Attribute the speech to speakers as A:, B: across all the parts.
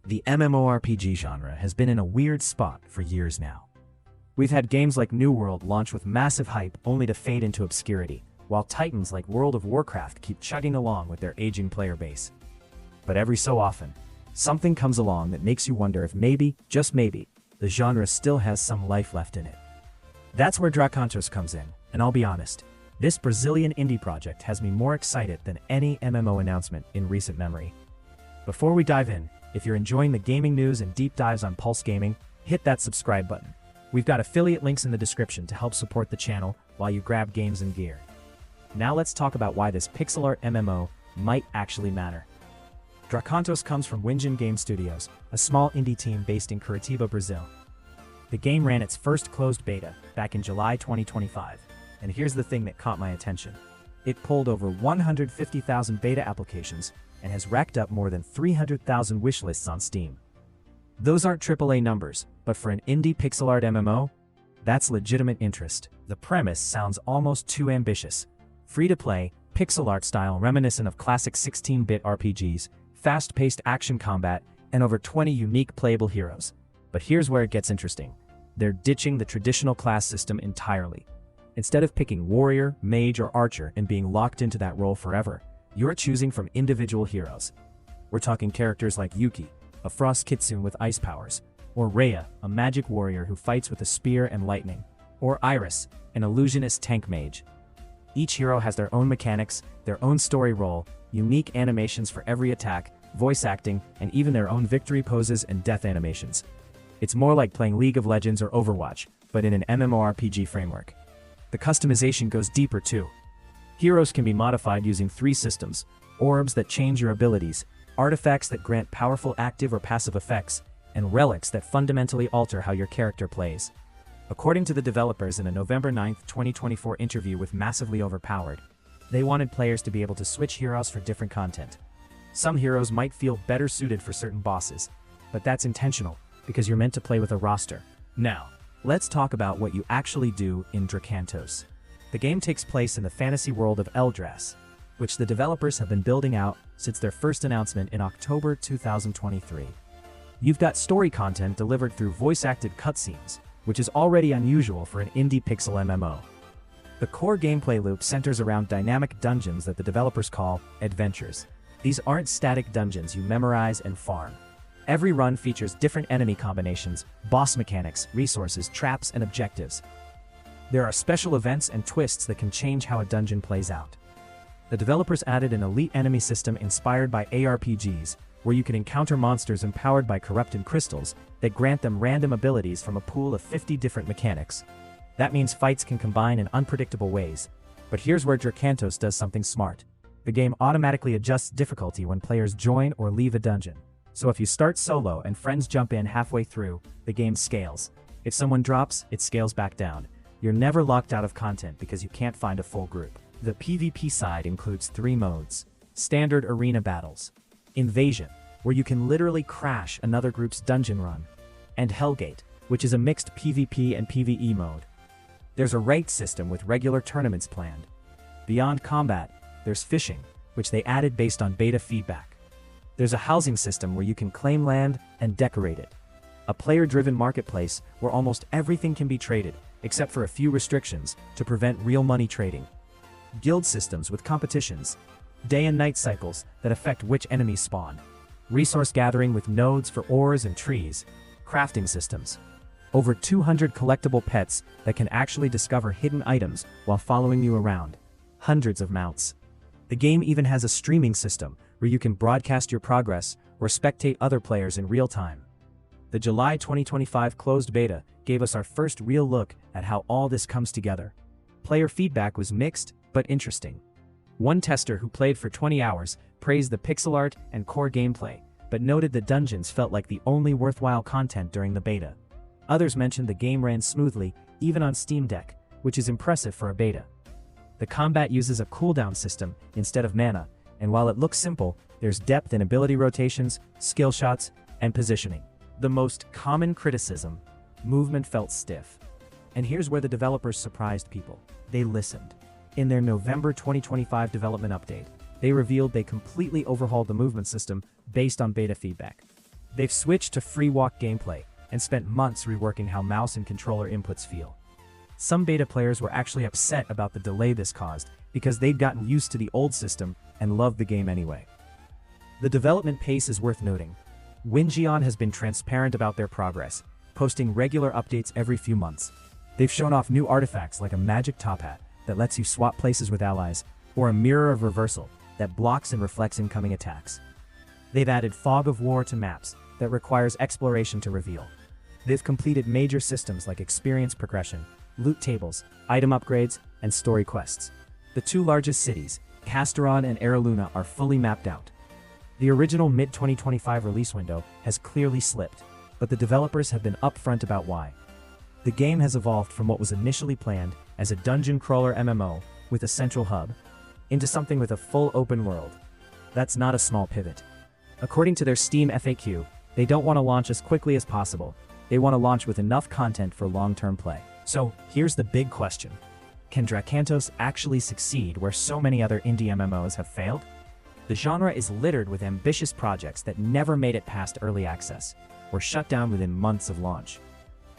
A: The MMORPG genre has been in a weird spot for years now. We've had games like New World launch with massive hype only to fade into obscurity, while titans like World of Warcraft keep chugging along with their aging player base. But every so often, something comes along that makes you wonder if maybe, just maybe, the genre still has some life left in it. That's where Drakantos comes in, and I'll be honest, this Brazilian indie project has me more excited than any MMO announcement in recent memory. Before we dive in, if you're enjoying the gaming news and deep dives on Pulse Gaming, hit that subscribe button. We've got affiliate links in the description to help support the channel while you grab games and gear. Now let's talk about why this pixel art MMO might actually matter. Drakantos comes from Winjin Game Studios, a small indie team based in Curitiba, Brazil. The game ran its first closed beta back in July 2025, and here's the thing that caught my attention. It pulled over 150,000 beta applications and has racked up more than 300,000 wishlists on Steam. Those aren't AAA numbers, but for an indie pixel art MMO, that's legitimate interest. The premise sounds almost too ambitious. Free-to-play, pixel art style reminiscent of classic 16-bit RPGs, fast-paced action combat, and over 20 unique playable heroes. But here's where it gets interesting. They're ditching the traditional class system entirely. Instead of picking warrior, mage, or archer and being locked into that role forever, you're choosing from individual heroes. We're talking characters like Yuki, a frost kitsune with ice powers, or Rhea, a magic warrior who fights with a spear and lightning, or Iris, an illusionist tank mage. Each hero has their own mechanics, their own story role, unique animations for every attack, voice acting, and even their own victory poses and death animations. It's more like playing League of Legends or Overwatch, but in an MMORPG framework. The customization goes deeper too. Heroes can be modified using 3 systems: orbs that change your abilities, artifacts that grant powerful active or passive effects, and relics that fundamentally alter how your character plays. According to the developers in a November 9, 2024 interview with Massively Overpowered, they wanted players to be able to switch heroes for different content. Some heroes might feel better suited for certain bosses, but that's intentional, because you're meant to play with a roster. Now, let's talk about what you actually do in Drakantos. The game takes place in the fantasy world of Eldrazi, which the developers have been building out since their first announcement in October 2023. You've got story content delivered through voice-acted cutscenes, which is already unusual for an indie pixel MMO. The core gameplay loop centers around dynamic dungeons that the developers call adventures. These aren't static dungeons you memorize and farm. Every run features different enemy combinations, boss mechanics, resources, traps, and objectives. There are special events and twists that can change how a dungeon plays out. The developers added an elite enemy system inspired by ARPGs, where you can encounter monsters empowered by corrupted crystals that grant them random abilities from a pool of 50 different mechanics. That means fights can combine in unpredictable ways. But here's where Drakantos does something smart. The game automatically adjusts difficulty when players join or leave a dungeon. So if you start solo and friends jump in halfway through, the game scales. If someone drops, it scales back down. You're never locked out of content because you can't find a full group. The PvP side includes 3 modes: standard arena battles, invasion, where you can literally crash another group's dungeon run, and Hellgate, which is a mixed PvP and PvE mode. There's a ranked system with regular tournaments planned. Beyond combat, there's fishing, which they added based on beta feedback. There's a housing system where you can claim land and decorate it. A player-driven marketplace where almost everything can be traded, except for a few restrictions to prevent real money trading. Guild systems with competitions, day and night cycles that affect which enemies spawn, resource gathering with nodes for ores and trees, crafting systems, over 200 collectible pets that can actually discover hidden items while following you around, hundreds of mounts. The game even has a streaming system where you can broadcast your progress or spectate other players in real time. The July 2025 closed beta gave us our first real look at how all this comes together. Player feedback was mixed, but interesting. One tester who played for 20 hours praised the pixel art and core gameplay, but noted the dungeons felt like the only worthwhile content during the beta. Others mentioned the game ran smoothly, even on Steam Deck, which is impressive for a beta. The combat uses a cooldown system instead of mana, and while it looks simple, there's depth in ability rotations, skill shots, and positioning. The most common criticism: movement felt stiff. And here's where the developers surprised people. They listened. In their November 2025 development update, they revealed they completely overhauled the movement system based on beta feedback. They've switched to free walk gameplay and spent months reworking how mouse and controller inputs feel. Some beta players were actually upset about the delay this caused because they'd gotten used to the old system and loved the game anyway. The development pace is worth noting. Wingion has been transparent about their progress, posting regular updates every few months. They've shown off new artifacts like a magic top hat that lets you swap places with allies, or a mirror of reversal that blocks and reflects incoming attacks. They've added fog of war to maps that requires exploration to reveal. They've completed major systems like experience progression, loot tables, item upgrades, and story quests. The two largest cities, Casteron and Araluna, are fully mapped out. The original mid-2025 release window has clearly slipped, but the developers have been upfront about why. The game has evolved from what was initially planned as a dungeon crawler MMO with a central hub, into something with a full open world. That's not a small pivot. According to their Steam FAQ, they don't want to launch as quickly as possible. They want to launch with enough content for long-term play. So, here's the big question. Can Drakantos actually succeed where so many other indie MMOs have failed? The genre is littered with ambitious projects that never made it past early access, or shut down within months of launch.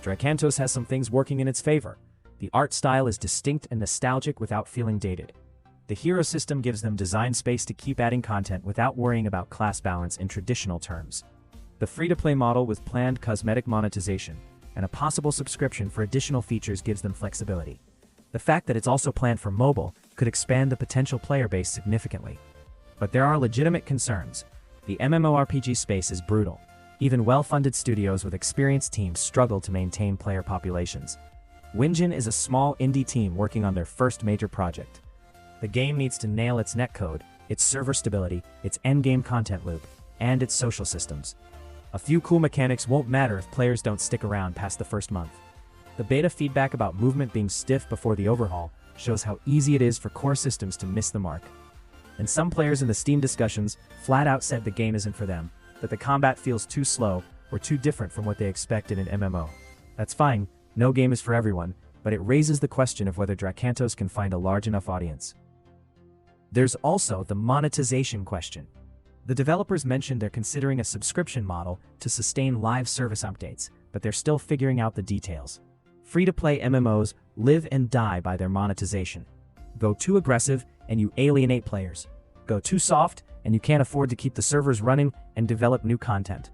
A: Drakantos has some things working in its favor. The art style is distinct and nostalgic without feeling dated. The hero system gives them design space to keep adding content without worrying about class balance in traditional terms. The free-to-play model with planned cosmetic monetization and a possible subscription for additional features gives them flexibility. The fact that it's also planned for mobile could expand the potential player base significantly. But there are legitimate concerns. The MMORPG space is brutal. Even well-funded studios with experienced teams struggle to maintain player populations. Wingion is a small indie team working on their first major project. The game needs to nail its netcode, its server stability, its endgame content loop, and its social systems. A few cool mechanics won't matter if players don't stick around past the first month. The beta feedback about movement being stiff before the overhaul shows how easy it is for core systems to miss the mark. And some players in the Steam discussions flat out said the game isn't for them, that the combat feels too slow or too different from what they expect in an MMO. That's fine, no game is for everyone, but it raises the question of whether Drakantos can find a large enough audience. There's also the monetization question. The developers mentioned they're considering a subscription model to sustain live service updates, but they're still figuring out the details. Free-to-play MMOs live and die by their monetization. Go too aggressive and you alienate players. Go too soft and you can't afford to keep the servers running and develop new content.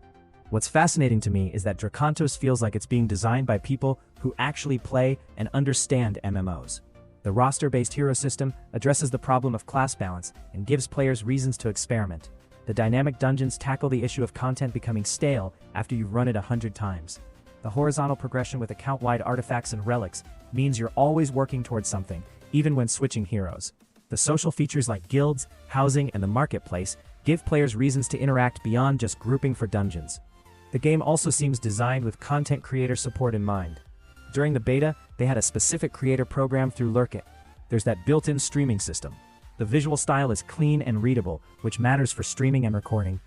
A: What's fascinating to me is that Drakantos feels like it's being designed by people who actually play and understand MMOs. The roster-based hero system addresses the problem of class balance and gives players reasons to experiment. The dynamic dungeons tackle the issue of content becoming stale after you've run it 100 times. The horizontal progression with account-wide artifacts and relics means you're always working towards something, even when switching heroes. The social features like guilds, housing, and the marketplace give players reasons to interact beyond just grouping for dungeons. The game also seems designed with content creator support in mind. During the beta, they had a specific creator program through Lurkit. There's that built-in streaming system. The visual style is clean and readable, which matters for streaming and recording.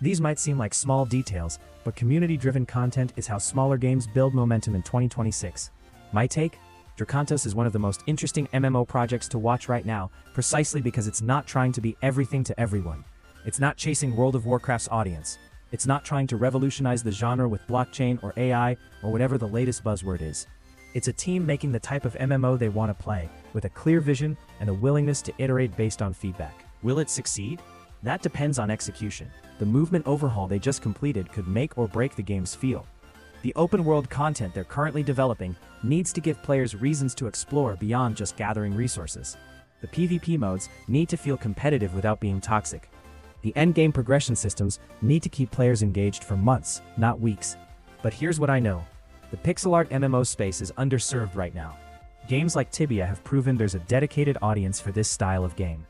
A: These might seem like small details, but community-driven content is how smaller games build momentum in 2026. My take? Drakantos is one of the most interesting MMO projects to watch right now, precisely because it's not trying to be everything to everyone. It's not chasing World of Warcraft's audience. It's not trying to revolutionize the genre with blockchain or AI or whatever the latest buzzword is. It's a team making the type of MMO they want to play, with a clear vision and a willingness to iterate based on feedback. Will it succeed? That depends on execution. The movement overhaul they just completed could make or break the game's feel. The open-world content they're currently developing needs to give players reasons to explore beyond just gathering resources. The PvP modes need to feel competitive without being toxic. The endgame progression systems need to keep players engaged for months, not weeks. But here's what I know. The pixel art MMO space is underserved right now. Games like Tibia have proven there's a dedicated audience for this style of game.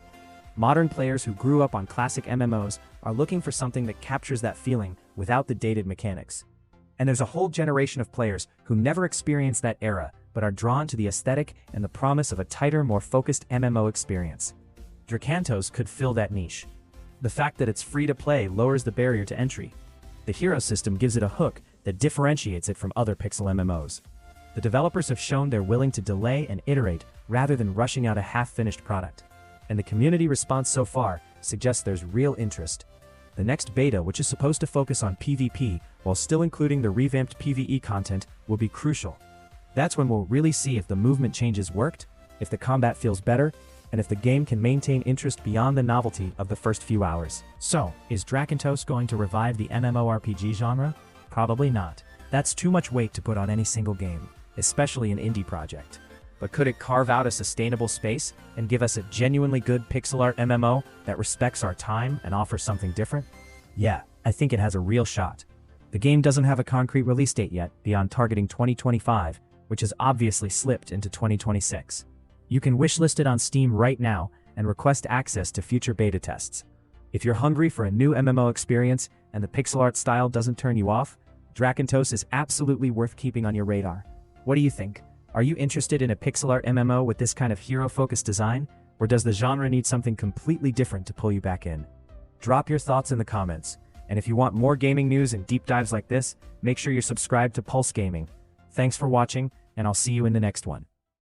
A: Modern players who grew up on classic MMOs are looking for something that captures that feeling without the dated mechanics. And there's a whole generation of players who never experienced that era but are drawn to the aesthetic and the promise of a tighter, more focused MMO experience. Drakantos could fill that niche. The fact that it's free to play lowers the barrier to entry. The hero system gives it a hook that differentiates it from other pixel MMOs. The developers have shown they're willing to delay and iterate rather than rushing out a half-finished product. And the community response so far suggests there's real interest. The next beta, which is supposed to focus on PvP while still including the revamped PvE content, will be crucial. That's when we'll really see if the movement changes worked, if the combat feels better, and if the game can maintain interest beyond the novelty of the first few hours. So, is Drakantos going to revive the MMORPG genre? Probably not. That's too much weight to put on any single game, especially an indie project. But could it carve out a sustainable space and give us a genuinely good pixel art MMO that respects our time and offers something different? Yeah, I think it has a real shot. The game doesn't have a concrete release date yet beyond targeting 2025, which has obviously slipped into 2026. You can wishlist it on Steam right now and request access to future beta tests. If you're hungry for a new MMO experience and the pixel art style doesn't turn you off, Drakantos is absolutely worth keeping on your radar. What do you think? Are you interested in a pixel art MMO with this kind of hero-focused design, or does the genre need something completely different to pull you back in? Drop your thoughts in the comments, and if you want more gaming news and deep dives like this, make sure you're subscribed to Pulse Gaming. Thanks for watching, and I'll see you in the next one.